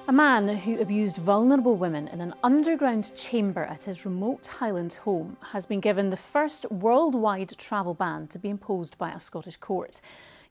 A man who abused vulnerable women in an underground chamber at his remote Highland home has been given the first worldwide travel ban to be imposed by a Scottish court.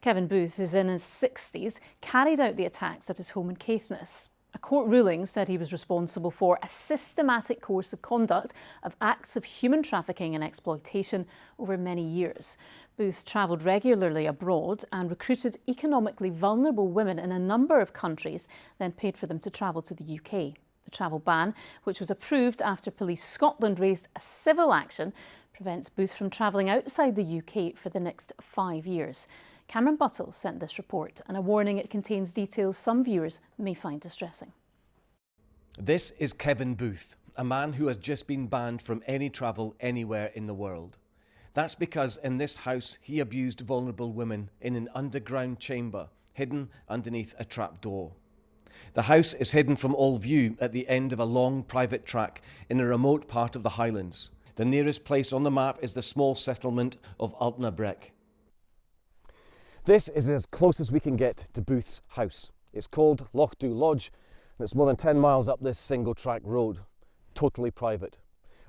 Kevin Booth is in his 60s, carried out the attacks at his home in Caithness. A court ruling said he was responsible for a systematic course of conduct of acts of human trafficking and exploitation over many years. Booth travelled regularly abroad and recruited economically vulnerable women in a number of countries, then paid for them to travel to the UK. The travel ban, which was approved after Police Scotland raised a civil action, prevents Booth from travelling outside the UK for the next 5 years. Cameron Buttle sent this report, and a warning it contains details some viewers may find distressing. This is Kevin Booth, a man who has just been banned from any travel anywhere in the world. That's because in this house he abused vulnerable women in an underground chamber hidden underneath a trapdoor. The house is hidden from all view at the end of a long private track in a remote part of the Highlands. The nearest place on the map is the small settlement of Altnabreac. This is as close as we can get to Booth's house. It's called Lochdu Lodge, and it's more than 10 miles up this single track road, totally private.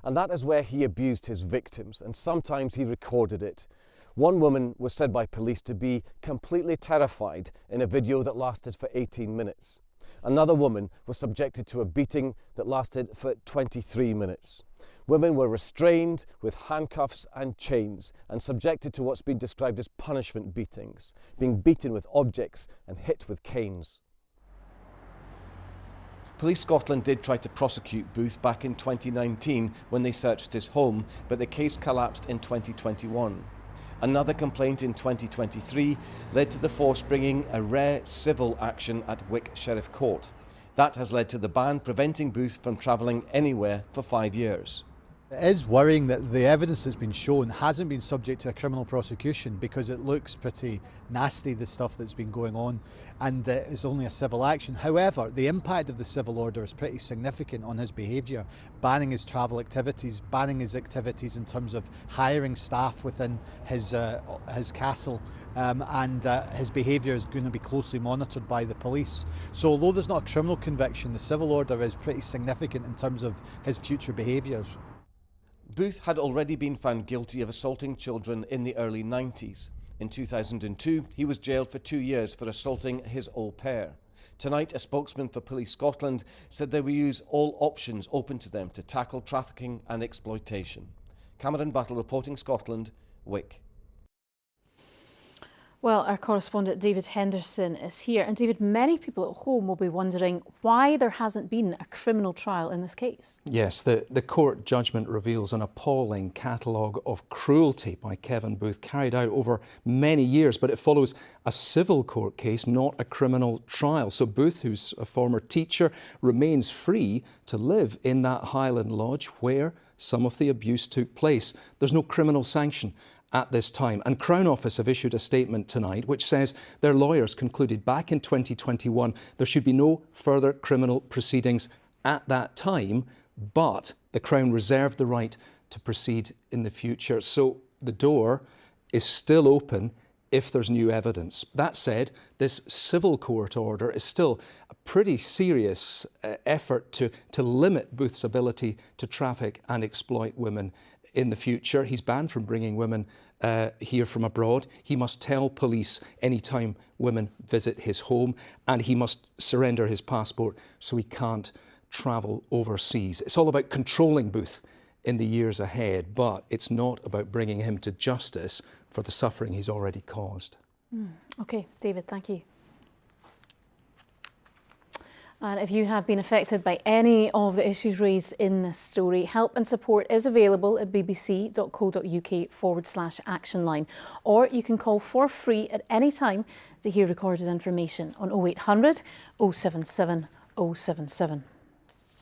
And that is where he abused his victims, and sometimes he recorded it. One woman was said by police to be completely terrified in a video that lasted for 18 minutes. Another woman was subjected to a beating that lasted for 23 minutes. Women were restrained with handcuffs and chains and subjected to what's been described as punishment beatings, being beaten with objects and hit with canes. Police Scotland did try to prosecute Booth back in 2019 when they searched his home, but the case collapsed in 2021. Another complaint in 2023 led to the force bringing a rare civil action at Wick Sheriff Court. That has led to the ban preventing Booth from travelling anywhere for 5 years. It is worrying that the evidence that's been shown hasn't been subject to a criminal prosecution because it looks pretty nasty, the stuff that's been going on, and it's only a civil action. However, the impact of the civil order is pretty significant on his behaviour, banning his travel activities, banning his activities in terms of hiring staff within his castle, and his behaviour is going to be closely monitored by the police. So although there's not a criminal conviction, the civil order is pretty significant in terms of his future behaviours. Booth had already been found guilty of assaulting children in the early 90s. In 2002, he was jailed for 2 years for assaulting his au pair. Tonight, a spokesman for Police Scotland said they will use all options open to them to tackle trafficking and exploitation. Cameron Buttle reporting Scotland, Wick. Well, our correspondent David Henderson is here. And David, many people at home will be wondering why there hasn't been a criminal trial in this case. Yes, the court judgment reveals an appalling catalogue of cruelty by Kevin Booth carried out over many years, but it follows a civil court case, not a criminal trial. So Booth, who's a former teacher, remains free to live in that Highland Lodge where some of the abuse took place. There's no criminal sanction at this time. And Crown Office have issued a statement tonight which says their lawyers concluded back in 2021 there should be no further criminal proceedings at that time, but the Crown reserved the right to proceed in the future. So the door is still open if there's new evidence. That said, this civil court order is still a pretty serious effort to limit Booth's ability to traffic and exploit women in the future. He's banned from bringing women here from abroad. He must tell police anytime women visit his home, and he must surrender his passport so he can't travel overseas. It's all about controlling Booth in the years ahead, but it's not about bringing him to justice for the suffering he's already caused. OK, David, thank you. And if you have been affected by any of the issues raised in this story, help and support is available at bbc.co.uk/action line. Or you can call for free at any time to hear recorded information on 0800 077 077.